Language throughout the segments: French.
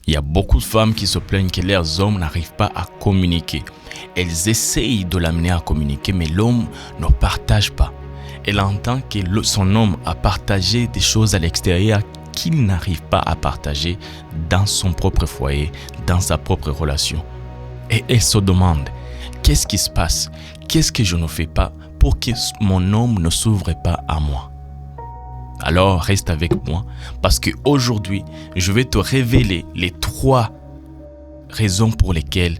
Il y a beaucoup de femmes qui se plaignent que leurs hommes n'arrivent pas à communiquer. Elles essayent de l'amener à communiquer, mais l'homme ne partage pas. Elle entend que son homme a partagé des choses à l'extérieur qu'il n'arrive pas à partager dans son propre foyer, dans sa propre relation. Et elle se demande, qu'est-ce qui se passe? Qu'est-ce que je ne fais pas pour que mon homme ne s'ouvre pas à moi? Alors reste avec moi parce qu'aujourd'hui, je vais te révéler les 3 raisons pour lesquelles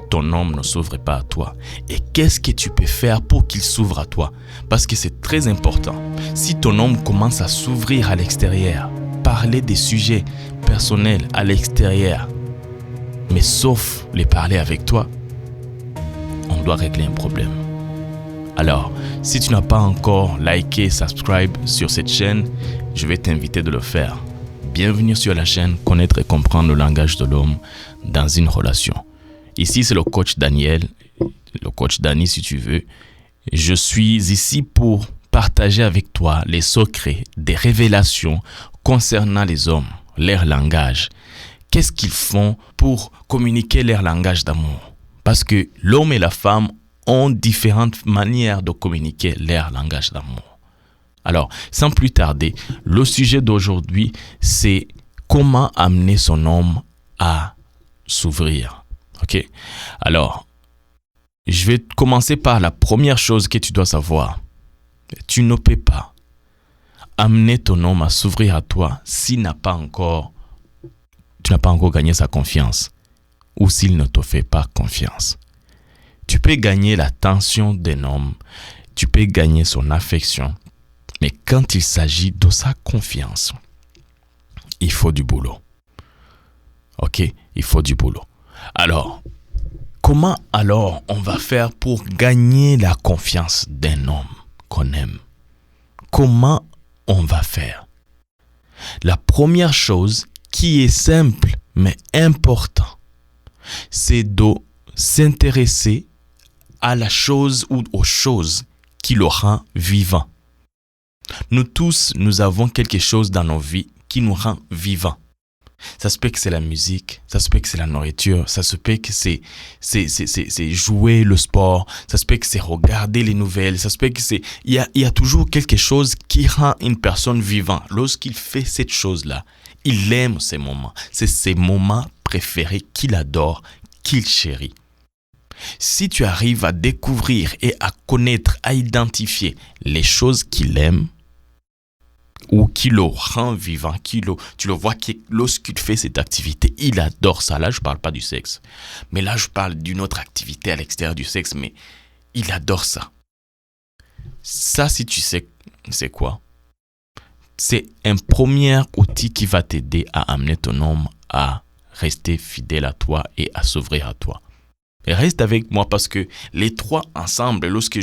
ton homme ne s'ouvre pas à toi. Et qu'est-ce que tu peux faire pour qu'il s'ouvre à toi? Parce que c'est très important. Si ton homme commence à s'ouvrir à l'extérieur, parler des sujets personnels à l'extérieur, mais sauf les parler avec toi, on doit régler un problème. Alors, si tu n'as pas encore liké, subscribe sur cette chaîne, je vais t'inviter de le faire. Bienvenue sur la chaîne Connaître et comprendre le langage de l'homme dans une relation. Ici, c'est le coach Daniel, le coach Dani si tu veux. Je suis ici pour partager avec toi les secrets, des révélations concernant les hommes, leur langage. Qu'est-ce qu'ils font pour communiquer leur langage d'amour? Parce que l'homme et la femme ont différentes manières de communiquer leur langage d'amour. Alors, sans plus tarder, le sujet d'aujourd'hui, c'est comment amener son homme à s'ouvrir. Ok? Alors, je vais commencer par la première chose que tu dois savoir. Tu ne peux pas amener ton homme à s'ouvrir à toi s'il n'a pas encore, tu n'as pas encore gagné sa confiance ou s'il ne te fait pas confiance. Tu peux gagner l'attention d'un homme, tu peux gagner son affection, mais quand il s'agit de sa confiance, il faut du boulot. Ok, il faut du boulot. Alors, comment alors on va faire pour gagner la confiance d'un homme qu'on aime? Comment on va faire? La première chose qui est simple mais importante, c'est de s'intéresser à la chose ou aux choses qui le rend vivant. Nous tous, nous avons quelque chose dans nos vies qui nous rend vivants. Ça se peut que c'est la musique, ça se peut que c'est la nourriture, ça se peut que c'est jouer le sport, ça se peut que c'est regarder les nouvelles, ça se peut que c'est... Il y a toujours quelque chose qui rend une personne vivante. Lorsqu'il fait cette chose-là, il aime ces moments. C'est ses moments préférés qu'il adore, qu'il chérit. Si tu arrives à découvrir et à connaître, à identifier les choses qu'il aime ou qui le rend vivant, tu le vois que lorsqu'il fait cette activité, il adore ça. Là, je ne parle pas du sexe. Mais là, je parle d'une autre activité à l'extérieur du sexe, mais il adore ça. Ça, si tu sais, c'est quoi? C'est un premier outil qui va t'aider à amener ton homme à rester fidèle à toi et à s'ouvrir à toi. Et reste avec moi parce que les 3 ensemble, lorsque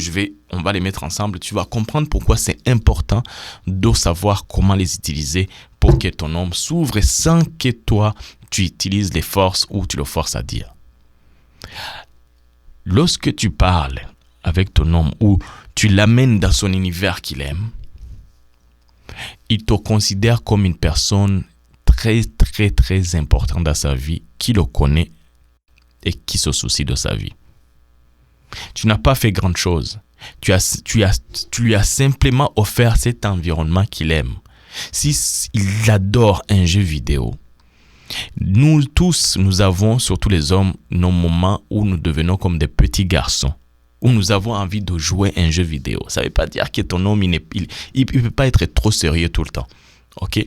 on va les mettre ensemble, tu vas comprendre pourquoi c'est important de savoir comment les utiliser pour que ton homme s'ouvre sans que toi, tu utilises les forces ou tu le forces à dire. Lorsque tu parles avec ton homme ou tu l'amènes dans son univers qu'il aime, il te considère comme une personne très, très, très importante dans sa vie, qui le connaît et qui se soucie de sa vie. Tu n'as pas fait grand chose. Tu lui as simplement offert cet environnement qu'il aime. Si il adore un jeu vidéo, nous tous, nous avons, surtout les hommes, nos moments où nous devenons comme des petits garçons, où nous avons envie de jouer un jeu vidéo. Ça ne veut pas dire que ton homme, il ne peut pas être trop sérieux tout le temps. Ok?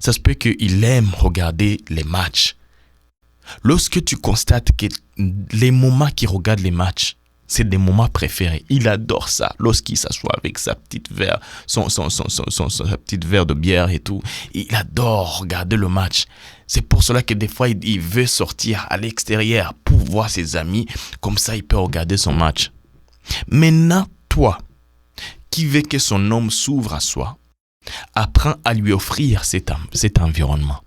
Ça se peut qu'il aime regarder les matchs. Lorsque tu constates que les moments qu'il regarde les matchs, c'est des moments préférés. Il adore ça. Lorsqu'il s'assoit avec sa petite verre, sa petite verre de bière et tout, il adore regarder le match. C'est pour cela que des fois, il veut sortir à l'extérieur pour voir ses amis. Comme ça, il peut regarder son match. Maintenant, toi, qui veux que son homme s'ouvre à soi, apprends à lui offrir cet environnement.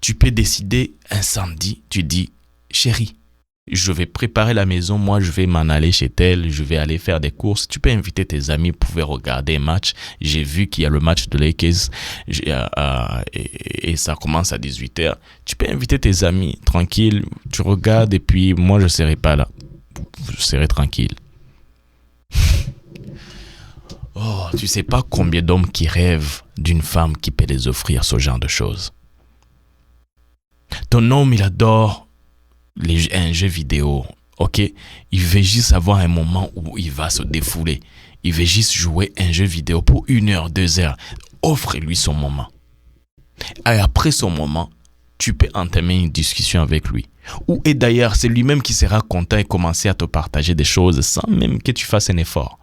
Tu peux décider un samedi, tu dis, chérie, Je vais préparer la maison, moi je vais m'en aller chez tel, je vais aller faire des courses. Tu peux inviter tes amis, vous pouvez regarder un match. J'ai vu qu'il y a le match de Lakers et ça commence à 18h. Tu peux inviter tes amis, tranquille, tu regardes et puis moi je ne serai pas là. Je serai tranquille. Oh, tu sais pas combien d'hommes qui rêvent d'une femme qui peut les offrir ce genre de choses. Ton homme, il adore un jeu vidéo, ok? Il veut juste avoir un moment où il va se défouler. Il veut juste jouer un jeu vidéo pour 1 heure, 2 heures. Offre-lui son moment. Et après son moment, tu peux entamer une discussion avec lui. Et d'ailleurs, c'est lui-même qui sera content et commencer à te partager des choses sans même que tu fasses un effort.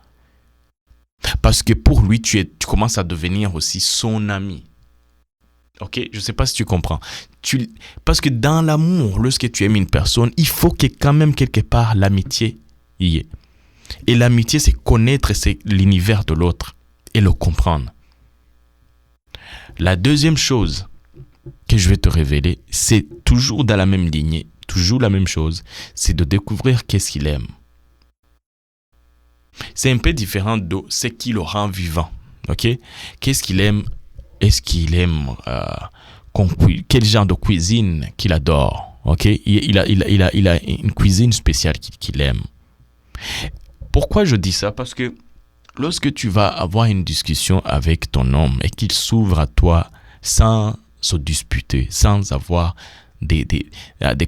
Parce que pour lui, tu commences à devenir aussi son ami. Ok, je ne sais pas si tu comprends. Parce que dans l'amour, lorsque tu aimes une personne, il faut que quand même quelque part l'amitié y ait. Et l'amitié, c'est connaître l'univers de l'autre et le comprendre. La deuxième chose que je vais te révéler, c'est toujours dans la même lignée, toujours la même chose, c'est de découvrir qu'est-ce qu'il aime. C'est un peu différent de ce qui le rend vivant. Ok, qu'est-ce qu'il aime? Est-ce qu'il aime quel genre de cuisine qu'il adore? Ok, il a une cuisine spéciale qu'il aime. Pourquoi je dis ça? Parce que lorsque tu vas avoir une discussion avec ton homme et qu'il s'ouvre à toi sans se disputer, sans avoir des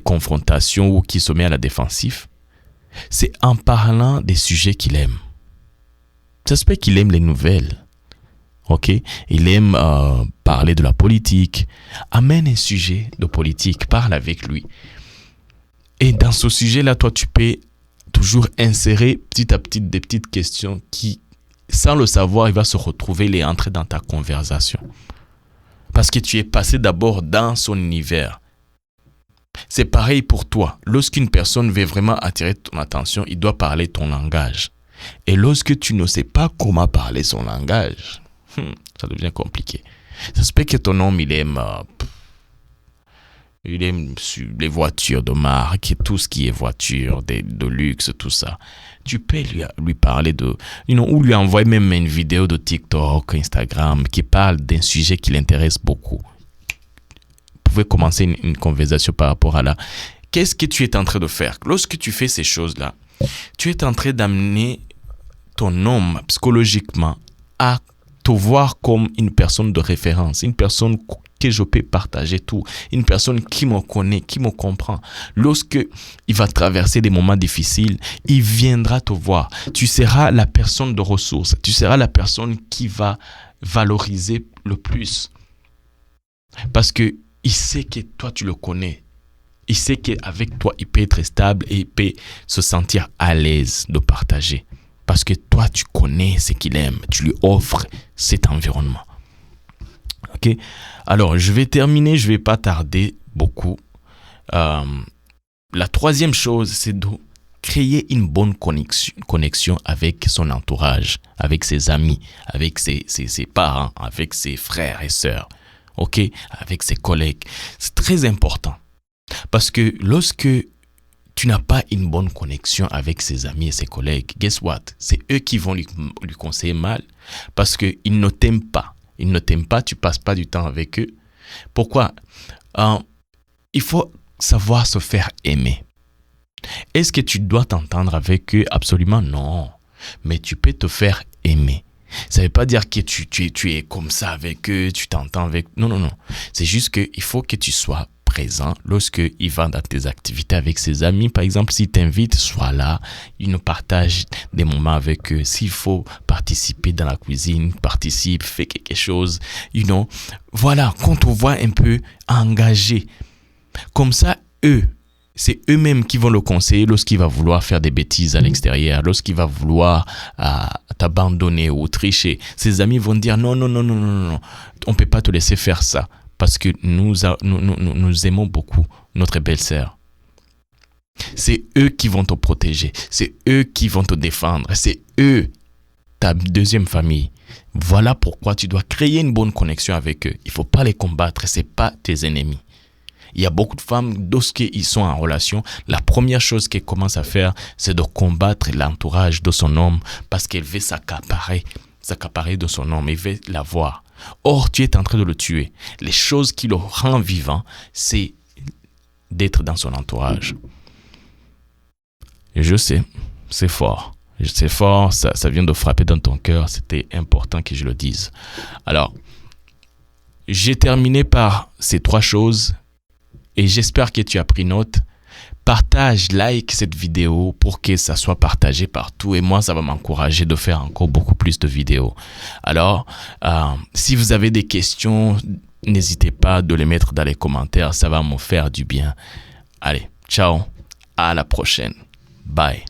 confrontations ou qu'il se met à la défensive, c'est en parlant des sujets qu'il aime. Ça se peut qu'il aime les nouvelles. Ok, il aime parler de la politique. Amène un sujet de politique, parle avec lui. Et dans ce sujet-là, toi, tu peux toujours insérer petit à petit des petites questions qui, sans le savoir, il va se retrouver et entrer dans ta conversation. Parce que tu es passé d'abord dans son univers. C'est pareil pour toi. Lorsqu'une personne veut vraiment attirer ton attention, il doit parler ton langage. Et lorsque tu ne sais pas comment parler son langage, ça devient compliqué. Ça se peut que ton homme, il aime les voitures de marque, tout ce qui est voiture, de luxe, tout ça. Tu peux lui parler ou lui envoyer même une vidéo de TikTok, Instagram, qui parle d'un sujet qui l'intéresse beaucoup. Vous pouvez commencer une conversation par rapport à là. Qu'est-ce que tu es en train de faire? Lorsque tu fais ces choses-là, tu es en train d'amener ton homme psychologiquement à te voir comme une personne de référence, une personne que je peux partager tout, une personne qui me connaît, qui me comprend. Lorsque il va traverser des moments difficiles, il viendra te voir. Tu seras la personne de ressources, tu seras la personne qui va valoriser le plus. Parce que il sait que toi tu le connais. Il sait qu'avec toi, il peut être stable et il peut se sentir à l'aise de partager. Parce que toi, tu connais ce qu'il aime. Tu lui offres cet environnement. Ok? Alors, je vais terminer. Je ne vais pas tarder beaucoup. La troisième chose, c'est de créer une bonne connexion avec son entourage, avec ses amis, avec ses parents, avec ses frères et sœurs. Ok? Avec ses collègues. C'est très important. Parce que lorsque tu n'as pas une bonne connexion avec ses amis et ses collègues, guess what? C'est eux qui vont lui conseiller mal parce qu'ils ne t'aiment pas. Ils ne t'aiment pas, tu ne passes pas du temps avec eux. Pourquoi? Il faut savoir se faire aimer. Est-ce que tu dois t'entendre avec eux? Absolument non. Mais tu peux te faire aimer. Ça ne veut pas dire que tu es comme ça avec eux, tu t'entends avec... Non. C'est juste qu'il faut que tu sois présent lorsqu'il va dans tes activités avec ses amis. Par exemple, s'il t'invite, sois là. Il nous partage des moments avec eux. S'il faut participer dans la cuisine, participe, fais quelque chose. Voilà, qu'on te voit un peu engagé. Comme ça, c'est eux-mêmes qui vont le conseiller lorsqu'il va vouloir faire des bêtises à l'extérieur, lorsqu'il va vouloir t'abandonner ou tricher. Ses amis vont dire non, on ne peut pas te laisser faire ça. Parce que nous aimons beaucoup notre belle-sœur. C'est eux qui vont te protéger. C'est eux qui vont te défendre. C'est eux, ta deuxième famille. Voilà pourquoi tu dois créer une bonne connexion avec eux. Il ne faut pas les combattre. Ce n'est pas tes ennemis. Il y a beaucoup de femmes, lorsqu'ils sont en relation, la première chose qu'elles commencent à faire, c'est de combattre l'entourage de son homme parce qu'elle veut s'accaparer de son homme, elle veut l'avoir. Or, tu es en train de le tuer. Les choses qui le rendent vivant, c'est d'être dans son entourage. Et je sais, c'est fort. C'est fort, ça vient de frapper dans ton cœur. C'était important que je le dise. Alors, j'ai terminé par ces 3 choses et j'espère que tu as pris note. Partage, like cette vidéo pour que ça soit partagé partout et moi, ça va m'encourager de faire encore beaucoup plus de vidéos. Alors, si vous avez des questions, n'hésitez pas de les mettre dans les commentaires, ça va me faire du bien. Allez, ciao, à la prochaine. Bye.